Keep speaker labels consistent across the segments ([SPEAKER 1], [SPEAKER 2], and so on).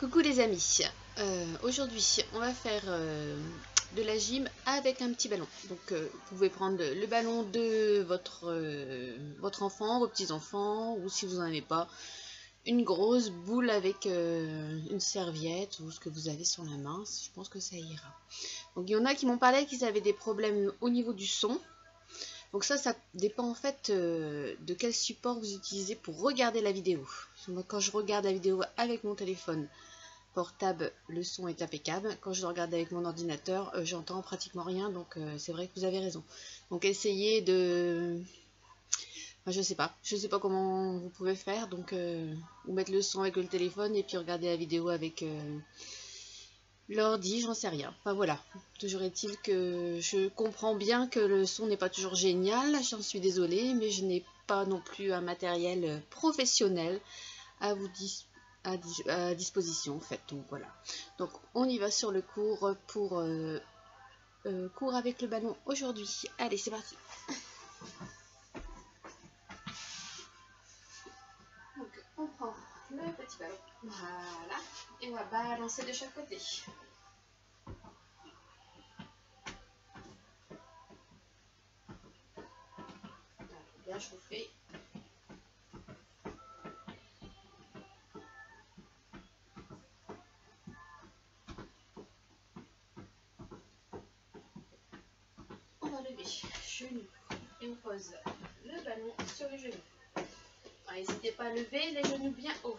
[SPEAKER 1] Coucou les amis, aujourd'hui on va faire de la gym avec un petit ballon. Donc vous pouvez prendre le ballon de votre enfant, vos petits-enfants, ou si vous n'en avez pas, une grosse boule avec une serviette ou ce que vous avez sur la main, je pense que ça ira. Donc il y en a qui m'ont parlé qu'ils avaient des problèmes au niveau du son. Donc ça dépend en fait de quel support vous utilisez pour regarder la vidéo. Moi, quand je regarde la vidéo avec mon téléphone portable, le son est impeccable. Quand je le regarde avec mon ordinateur, j'entends pratiquement rien, donc c'est vrai que vous avez raison. Donc essayez de... Enfin, je sais pas comment vous pouvez faire, donc ou mettre le son avec le téléphone et puis regarder la vidéo avec l'ordi, j'en sais rien. Enfin voilà, toujours est-il que je comprends bien que le son n'est pas toujours génial, j'en suis désolée, mais je n'ai pas non plus un matériel professionnel à vous à disposition en fait. Donc voilà. Donc on y va sur le cours pour cours avec le ballon aujourd'hui. Allez, c'est parti. Donc on prend le petit ballon. Voilà. Et on va balancer de chaque côté. Bien chauffer. On va lever genou et on pose le ballon sur les genoux. N'hésitez pas à lever les genoux bien haut.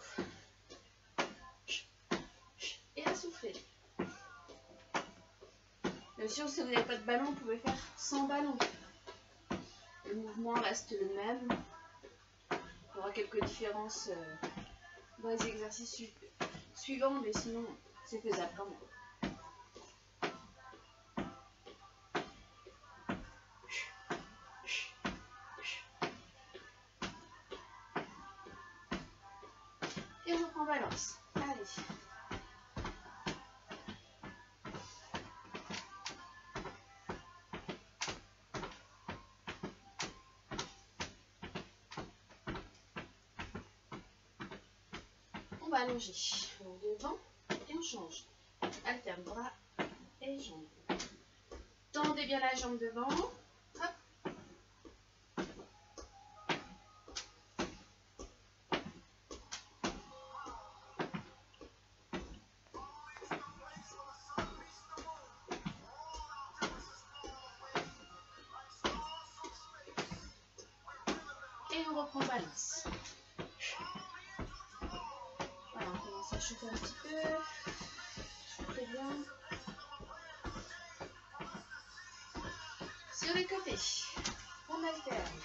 [SPEAKER 1] Et à souffler. Bien sûr, si vous n'avez pas de ballon, vous pouvez faire sans ballon. Le mouvement reste le même. Il y aura quelques différences dans les exercices suivants, mais sinon, c'est faisable quand même. Et on reprend balance. Allez. On va allonger devant et on change. Alterne bras et jambes. Tendez bien la jambe devant. Hop. Et on reprend balance. Voilà, on commence à chauffer un petit peu. Chauffez bien. Sur les côtés, on alterne.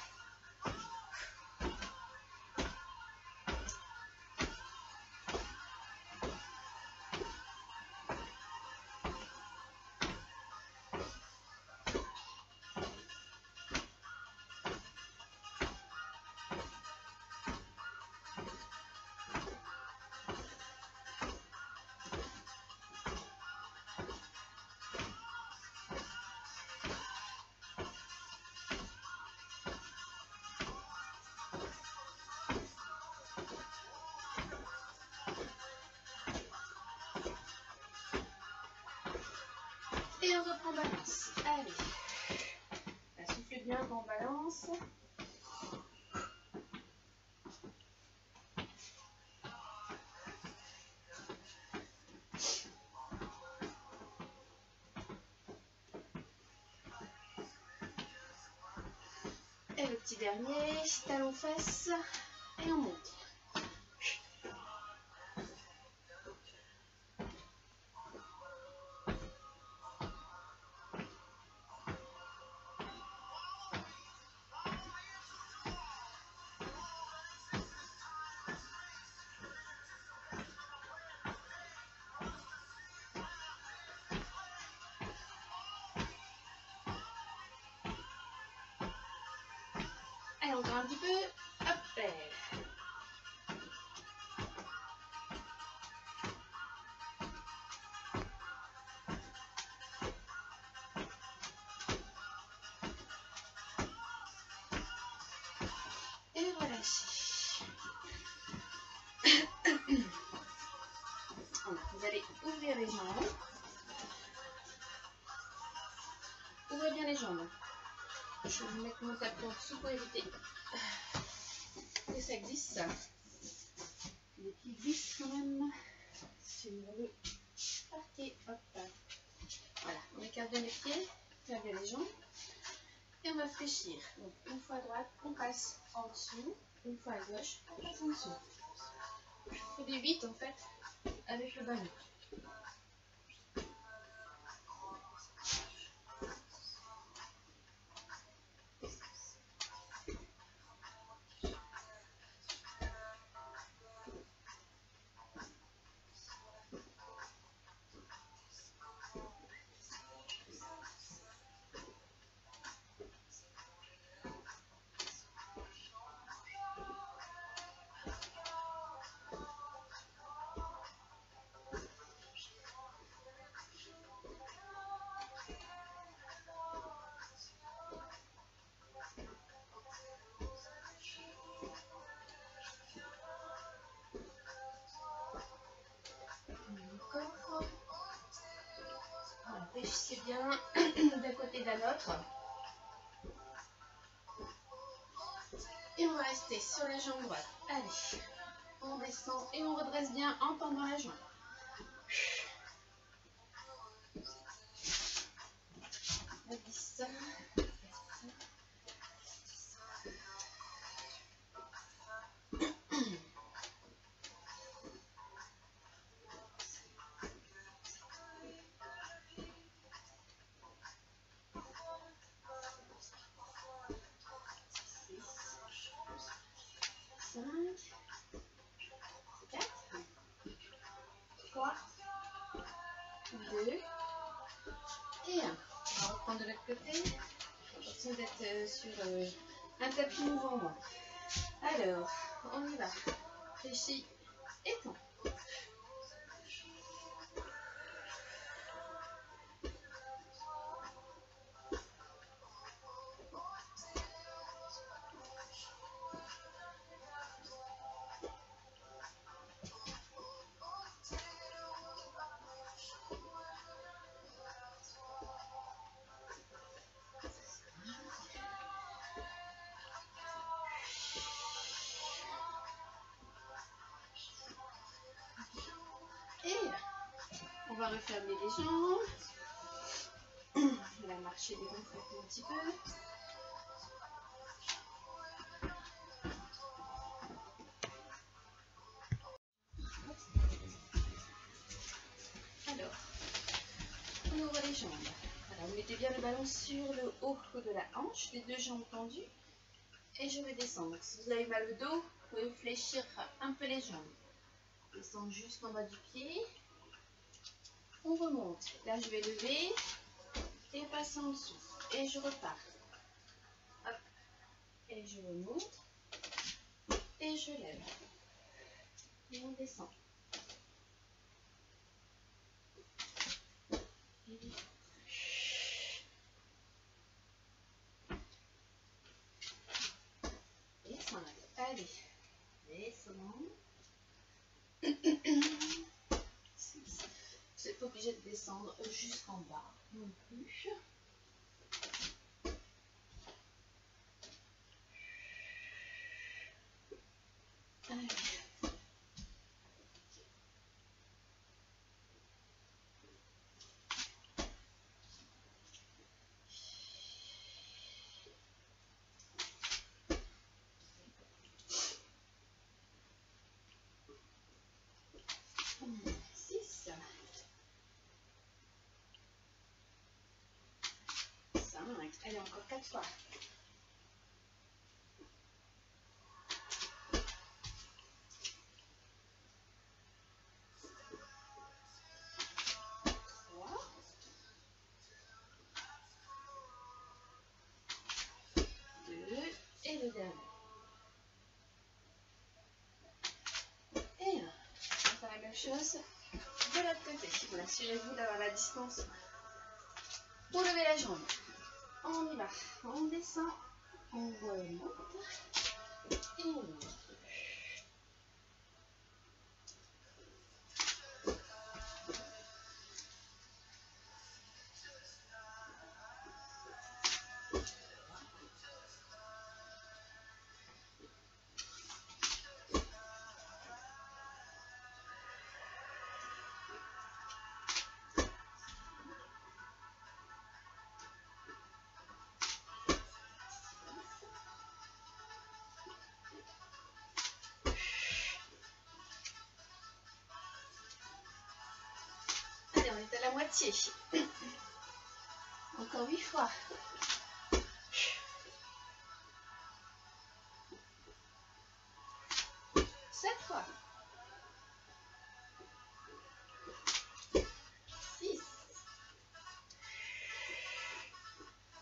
[SPEAKER 1] Et on reprend balance. Allez. Là, soufflez bien quand on balance. Et le petit dernier, talon fesses. Et on monte. Allez, encore un petit peu. Hop. Et relâchez. On Je vais mettre mon tapis en dessous pour éviter que ça glisse. Des petits glissent quand même sur le parquet. Hop. Voilà, on écarte bien les pieds, faire bien les jambes. Et on va fléchir. Donc une fois à droite, on passe en dessous. Une fois à gauche, on passe en dessous. On fait des 8 en fait avec le ballon. Réfléchissez bien d'un côté d'un autre. Et on va rester sur la jambe droite. Allez, on descend et on redresse bien en tendant la jambe. On dit ça. 5, 4, 3, 2 et 1. On va reprendre de l'autre côté. Attention d'être sur un tapis mouvant. Alors, on y va. Fléchis et tend. On va refermer les jambes. On va marcher, dégonfler un petit peu. Alors, on ouvre les jambes. Voilà, vous mettez bien le ballon sur le haut de la hanche, les deux jambes tendues. Et je vais descendre. Donc, si vous avez mal au dos, vous pouvez fléchir un peu les jambes. Descendre jusqu'en bas du pied. On remonte. Là, je vais lever et passer en dessous. Et je repars. Hop. Et je remonte. Et je lève. Et on descend. Et 5. Allez. Descends. 6. Vous n'êtes pas obligé de descendre jusqu'en bas non plus. Allez. Allez, encore 4 fois. Et le dernier. Et 1. On va faire la même chose de l'autre côté. Voilà, assurez-vous d'avoir la distance pour lever la jambe. On y va. On descend. On remonte. Et on monte. moitié. Encore 8 fois. 7 fois. 6.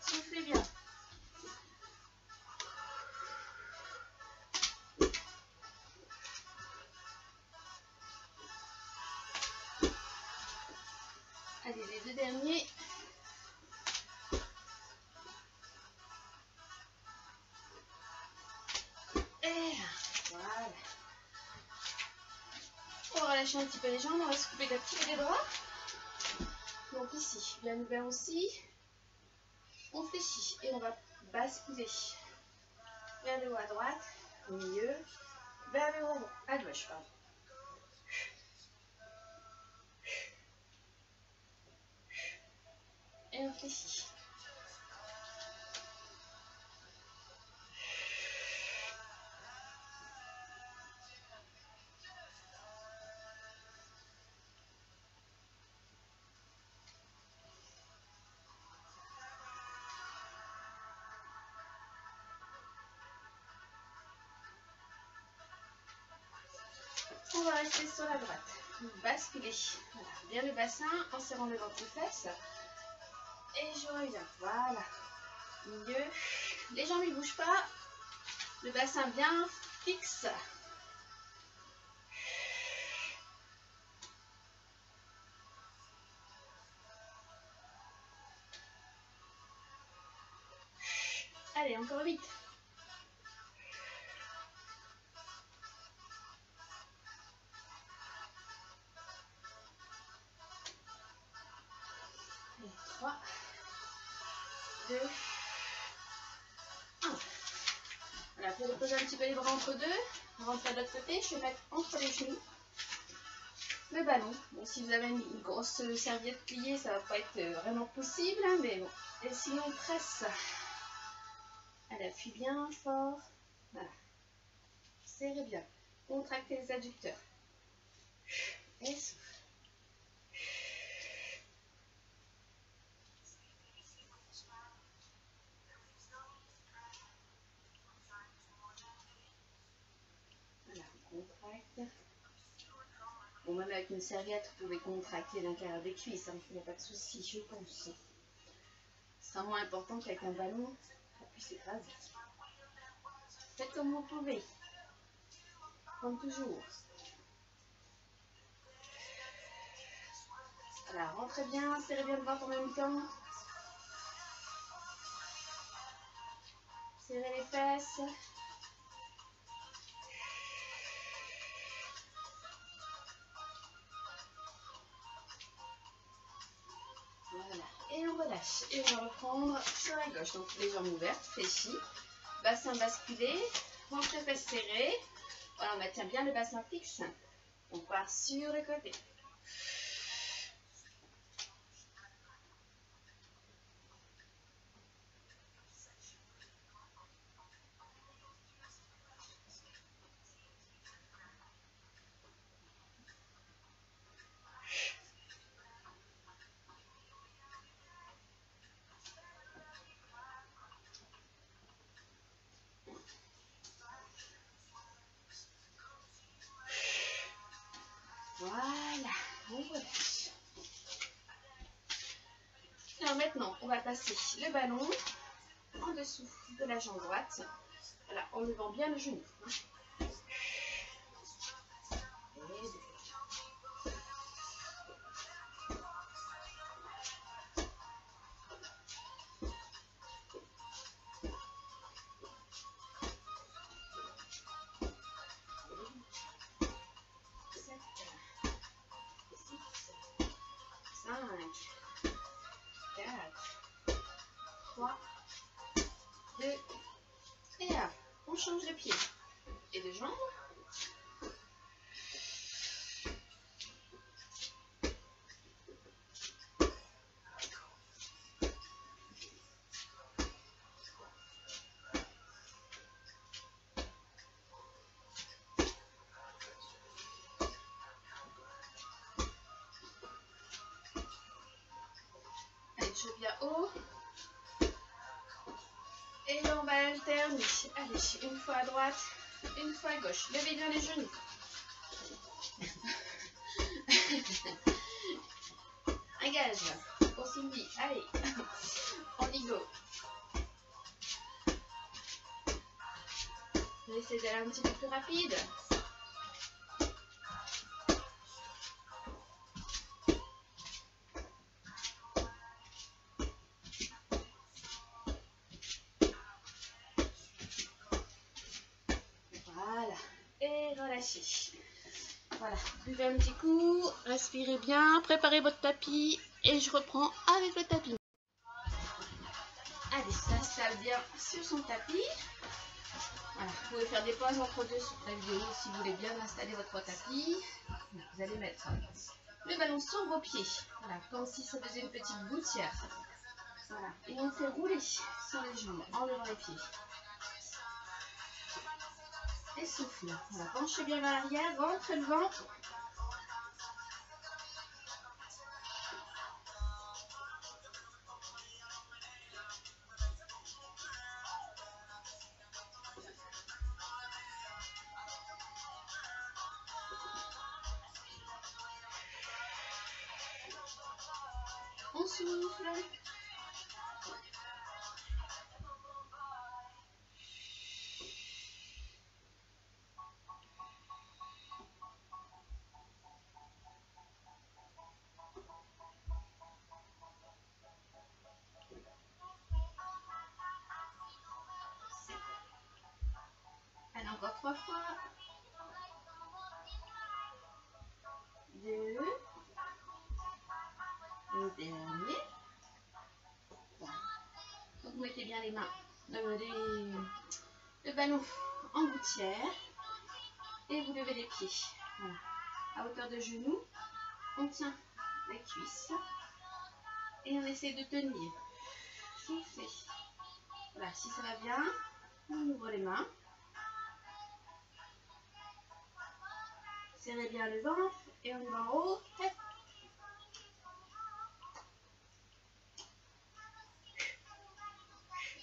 [SPEAKER 1] Soufflez bien. Allez, les 2 derniers. Et voilà. On va relâcher un petit peu les jambes, on va se couper d'activer les bras. Donc ici, bien ouvert aussi. On fléchit et on va basculer vers le haut à droite, au milieu, vers le haut à gauche, pardon. Et on fléchit. On va rester sur la droite. Basculer. Voilà. Bien le bassin en serrant le ventre des fesses. Et je reviens. Voilà. Milieu. Les jambes ne bougent pas. Le bassin bien fixe. Allez, encore 8. Et 3, 2, 1. Voilà, pour reposer un petit peu les bras entre deux, on rentre de l'autre côté, je vais mettre entre les genoux le ballon. Bon, si vous avez une grosse serviette pliée, ça va pas être vraiment possible, hein, mais bon. Et sinon, on presse. Elle appuie bien fort. Voilà. Serrez bien. Contractez les adducteurs. Et souffle. Voilà, on contracte. Bon, même avec une serviette, vous pouvez contracter l'intérieur des cuisses, hein, il n'y a pas de souci, je pense. Ce sera moins important qu'avec un ballon, ça puisse s'écraser. Faites comme vous pouvez. Comme toujours. Voilà, rentrez bien, serrez bien le ventre en même temps. Serrez les fesses. Voilà, et on relâche. Et on va reprendre sur la gauche. Donc les jambes ouvertes, fléchies. Bassin basculé. Ventre et fesses serrées. Voilà, on maintient bien le bassin fixe. On part sur le côté. Voilà, on relâche. Alors maintenant, on va passer le ballon en dessous de la jambe droite. Voilà, en levant bien le genou. Et 1. On change de pied et de jambe. haut. Et on va alterner. Allez, une fois à droite, une fois à gauche. Levez bien les genoux. Un gage pour Sylvie. Allez, on y go. On va essayer d'aller un petit peu plus rapide. Voilà. Et relâchez. Voilà. Buvez un petit coup. Respirez bien. Préparez votre tapis. Et je reprends avec le tapis. Allez, s'installe bien sur son tapis. Voilà, vous pouvez faire des pauses entre deux sur la vidéo si vous voulez bien installer votre tapis. Vous allez mettre le ballon sur vos pieds. Voilà, comme si ça faisait une petite gouttière. Voilà, et on fait rouler sur les jambes en levant les pieds. Et souffle. Voilà, penchez bien vers l'arrière, rentrez le ventre. On souffle. Allez, encore 3 fois. 2. Le dernier. Voilà. Donc vous mettez bien les mains, le ballon en gouttière et vous levez les pieds. Voilà. À hauteur de genou, on tient les cuisses et on essaie de tenir. Soufflez. Voilà, si ça va bien, on ouvre les mains. Serrez bien le ventre et on y va en haut.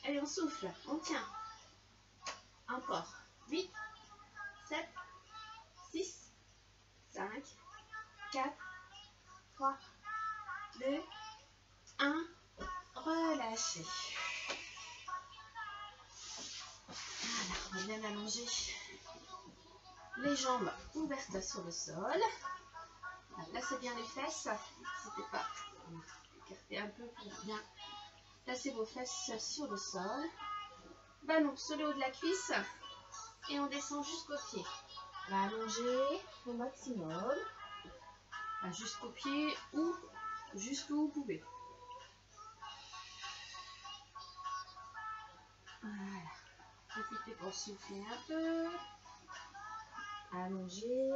[SPEAKER 1] Allez, on souffle, on tient. Encore. 8, 7, 6, 5, 4, 3, 2, 1. Relâchez. Voilà, on va bien allonger les jambes ouvertes sur le sol. Placez bien les fesses. N'hésitez pas à écarter un peu pour bien placer vos fesses sur le sol. Ballon sur le haut de la cuisse et on descend jusqu'au pied. On va allonger au maximum jusqu'au pied ou jusqu'où vous pouvez. Voilà. Profitez pour souffler un peu. Allonger.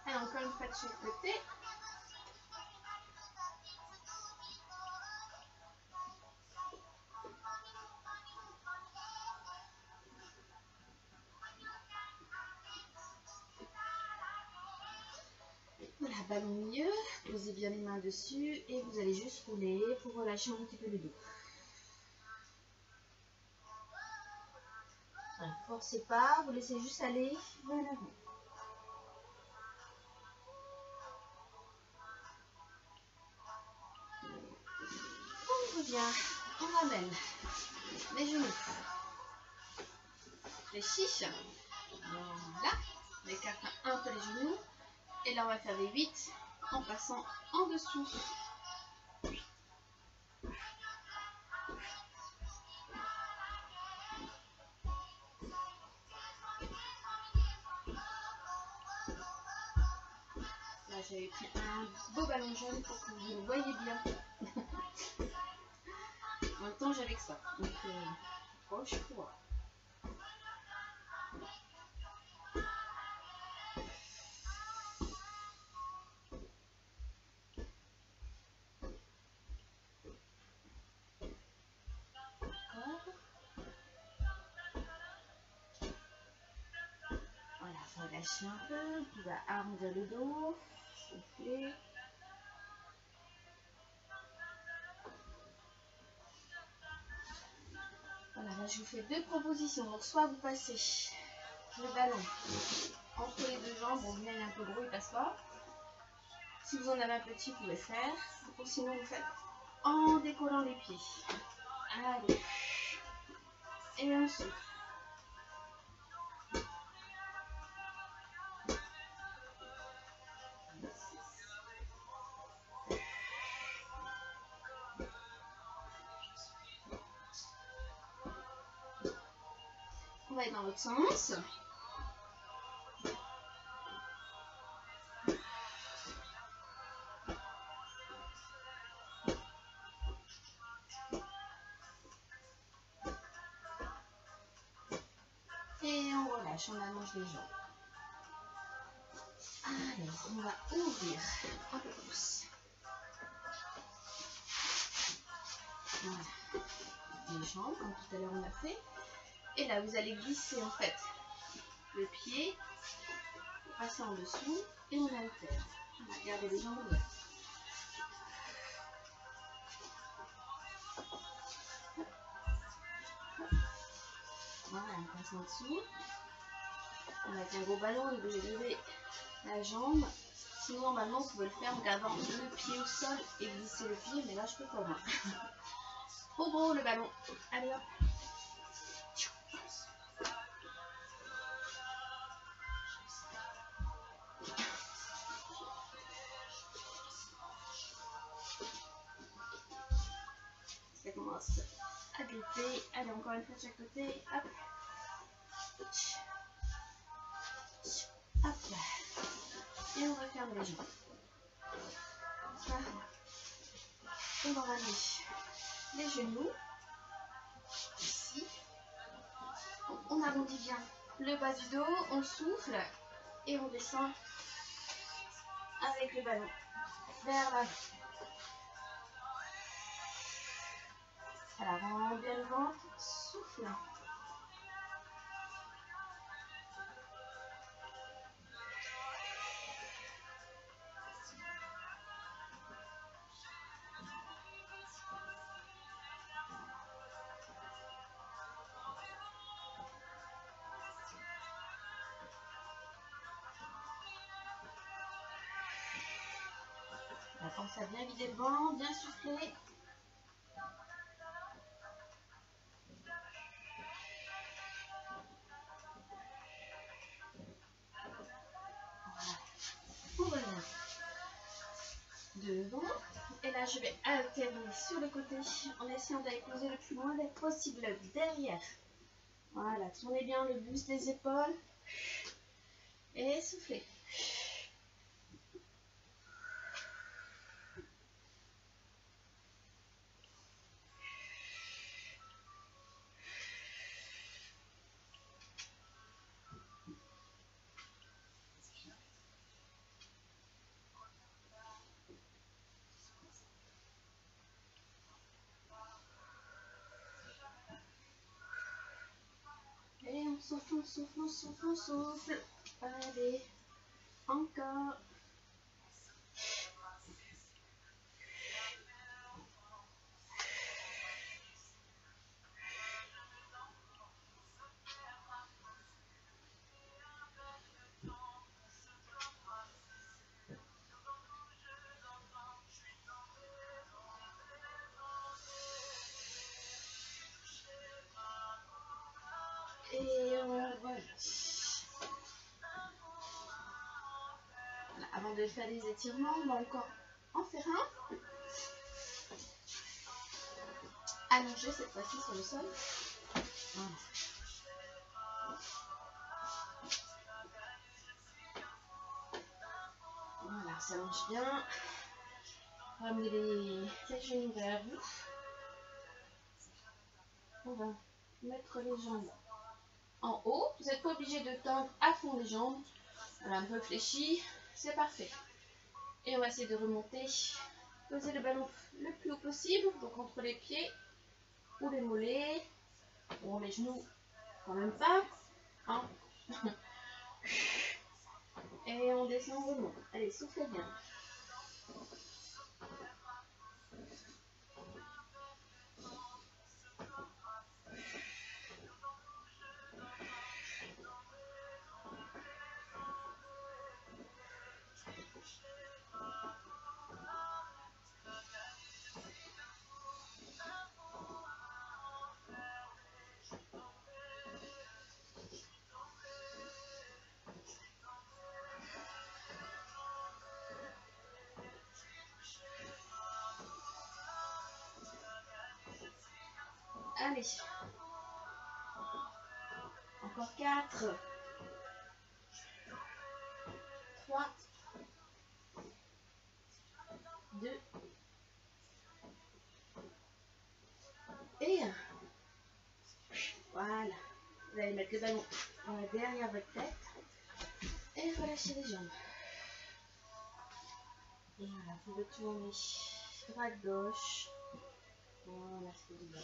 [SPEAKER 1] Et encore une fois de chaque côté. Voilà, ballon au milieu, posez bien les mains dessus et vous allez juste rouler pour relâcher un petit peu le dos. Voilà, forcez pas, vous laissez juste aller vers l'avant. On revient, on ramène les genoux. Fléchis. Voilà, on écarte un peu les genoux. Et là, on va faire les 8 en passant en dessous. Là, j'avais pris un beau ballon jaune pour que vous le voyez bien. En même temps, j'avais que ça. Donc, proche, pour voir. relâcher un peu. Vous pouvez arrondir le dos, souffler. Voilà, là je vous fais deux propositions. Donc soit vous passez le ballon entre les deux jambes. Bon, bien il y a un peu de bruit, il passe pas. Si vous en avez un petit, vous pouvez le faire. Ou sinon vous faites en décollant les pieds. Allez. Et on souffle. On va être dans l'autre sens. Et on relâche, on allonge les jambes. Allez, on va ouvrir un peu plus. Voilà. Les jambes, comme tout à l'heure on a fait. Et là, vous allez glisser en fait le pied, passer en dessous et on alterne. On va garder les jambes ouvertes. Voilà, on passe en dessous. Avec un gros ballon, on est obligé de lever la jambe. Sinon, normalement, vous pouvez le faire en gardant le pied au sol et glisser le pied, mais là, je peux pas moi. Trop gros le ballon. Allez hop. Ça commence à gripper. Allez, encore une fois de chaque côté. Hop. Hop là. Et on referme les jambes. Voilà. On va ramener les genoux. Ici. On arrondit bien le bas du dos. On souffle. Et on descend avec le ballon vers l'avant. Alors, on rend bien le ventre. Souffle. On pense à bien vider le ventre, bien souffler. On revient devant. Et là, je vais alterner sur le côté en essayant d'aller poser le plus loin possible derrière. Voilà, tournez bien le buste, les épaules. Et soufflez. Et on souffle, on souffle, on souffle, on souffle. Allez, encore. Et on relâche. Voilà, avant de faire des étirements, on va encore en faire un. Allongé cette fois-ci sur le sol. Voilà. Voilà, ça s'allonge bien. Ramenez les genoux vers vous. On va mettre les jambes en haut. Vous n'êtes pas obligé de tendre à fond les jambes. Voilà, un peu fléchi. C'est parfait. Et on va essayer de remonter. Poser le ballon le plus haut possible. Donc entre les pieds ou les mollets. Bon, les genoux, quand même pas. Hein. Et on descend, on remonte. Allez, soufflez bien. Allez. Encore 4. 3. 2. Et 1. Voilà. Vous allez mettre le ballon derrière votre tête. Et relâchez les jambes. Et voilà, vous retournez droite-gauche. Voilà, c'est bien.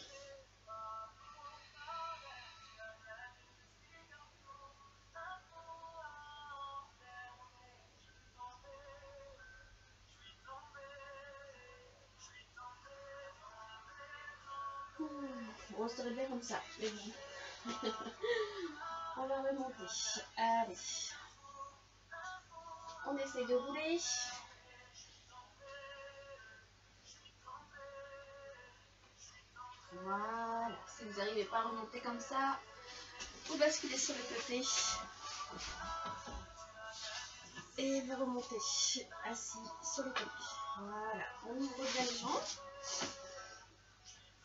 [SPEAKER 1] On se bien comme ça, mais bon. On va remonter. Allez. On essaie de rouler. Voilà. Si vous n'arrivez pas à remonter comme ça, vous basculez sur le côté. Et vous remontez assis sur le côté. Voilà. On ouvre bien les jambes.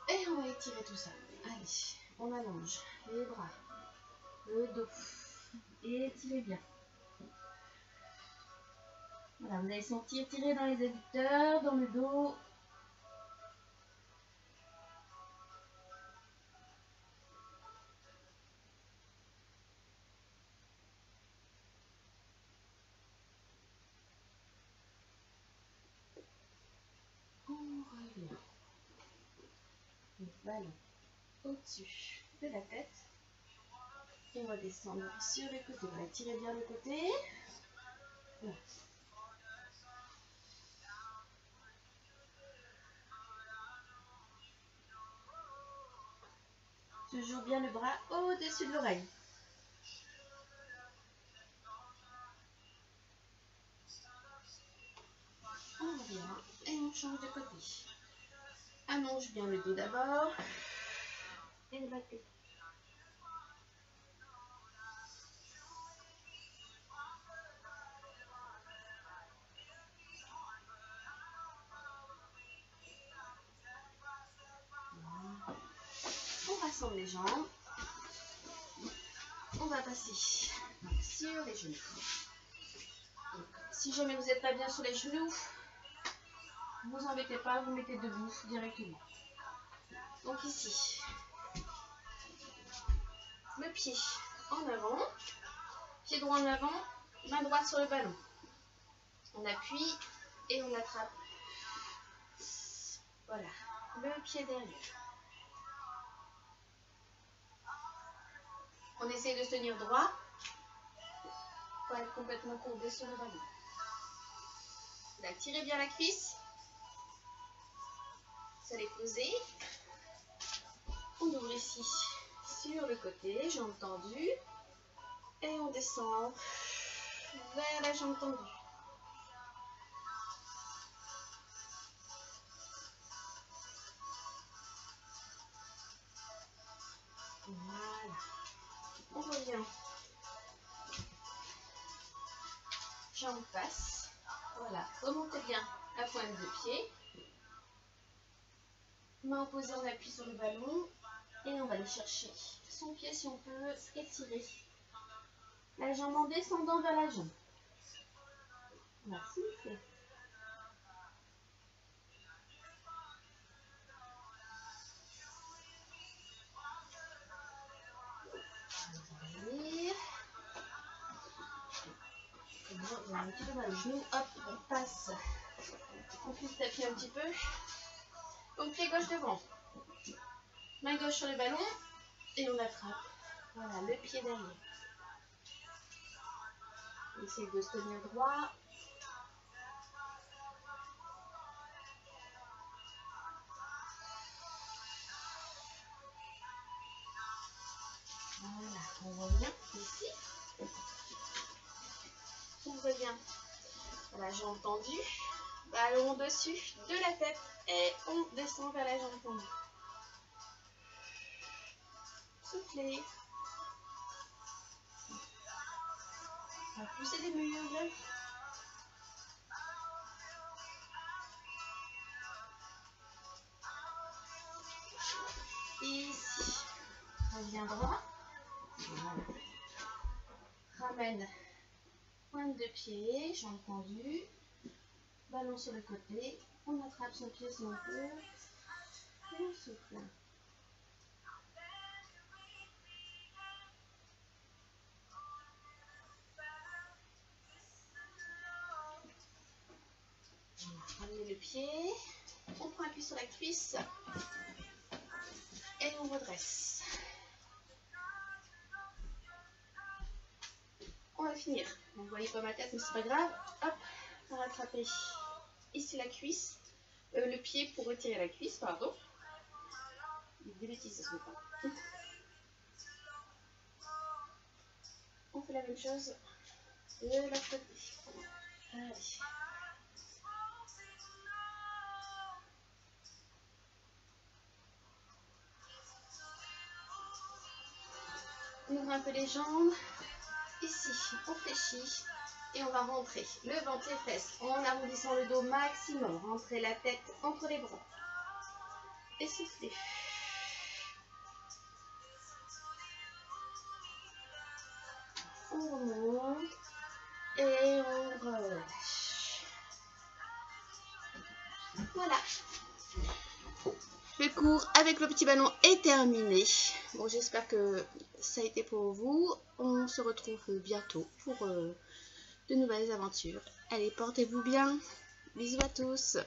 [SPEAKER 1] Et on va étirer tout ça. Allez. On allonge les bras, le dos. Et étirez bien. Voilà, vous allez sentir tirer dans les adducteurs, dans le dos. On revient. Le ballon au-dessus de la tête. Et on va descendre sur le côté. On va étirer bien le côté. Voilà. Toujours bien le bras au-dessus de l'oreille. On revient et on change de côté. Allonge bien le dos d'abord. Et le bas de côté. On rassemble les jambes. On va passer sur les genoux. Donc, si jamais vous n'êtes pas bien sur les genoux, ne vous embêtez pas, vous mettez debout directement. Donc ici, le pied en avant, pied droit en avant, main droite sur le ballon. On appuie et on attrape. Voilà, le pied derrière. On essaye de se tenir droit, pas être complètement courbé sur le ballon. Là, tirez bien la cuisse. Vous allez poser. On ouvre ici sur le côté, jambe tendue. Et on descend vers la jambe tendue. Voilà. On revient. Jambe passe. Voilà. Remontez bien la pointe de pied. Main opposée, on appuie sur le ballon. Et on va aller chercher son pied si on peut étirer la jambe en descendant vers la jambe. Merci. On a un petit peu mal au genou, hop, on passe. On pousse tapis un petit peu. Donc pied gauche devant. Main gauche sur le ballon. Et on attrape. Voilà, le pied derrière. Essayez de se tenir droit. Voilà, on revient ici. On revient à la jambe tendue. Ballon au-dessus de la tête et on descend vers la jambe tendue. Soufflez. On va pousser les murs. Ici. Reviens droit. Voilà. Ramène pointe de pied, jambe tendue. Ballon sur le côté. On attrape son pied si on peut. Et on souffle. Ramenez le pied, on prend appui sur la cuisse et on redresse. On va finir. Vous ne voyez pas ma tête, mais c'est pas grave. Hop, on va rattraper ici la cuisse, le pied pour retirer la cuisse, pardon. Des bêtises, ça se fait pas. On fait la même chose de l'autre côté. Allez. On ouvre un peu les jambes. Ici, on fléchit et on va rentrer le ventre, les fesses en arrondissant le dos maximum. Rentrez la tête entre les bras. Et soufflez. On remonte et on relâche. Voilà. Le cours avec le petit ballon est terminé. Bon, j'espère que ça a été pour vous. On se retrouve bientôt pour de nouvelles aventures. Allez, portez-vous bien. Bisous à tous.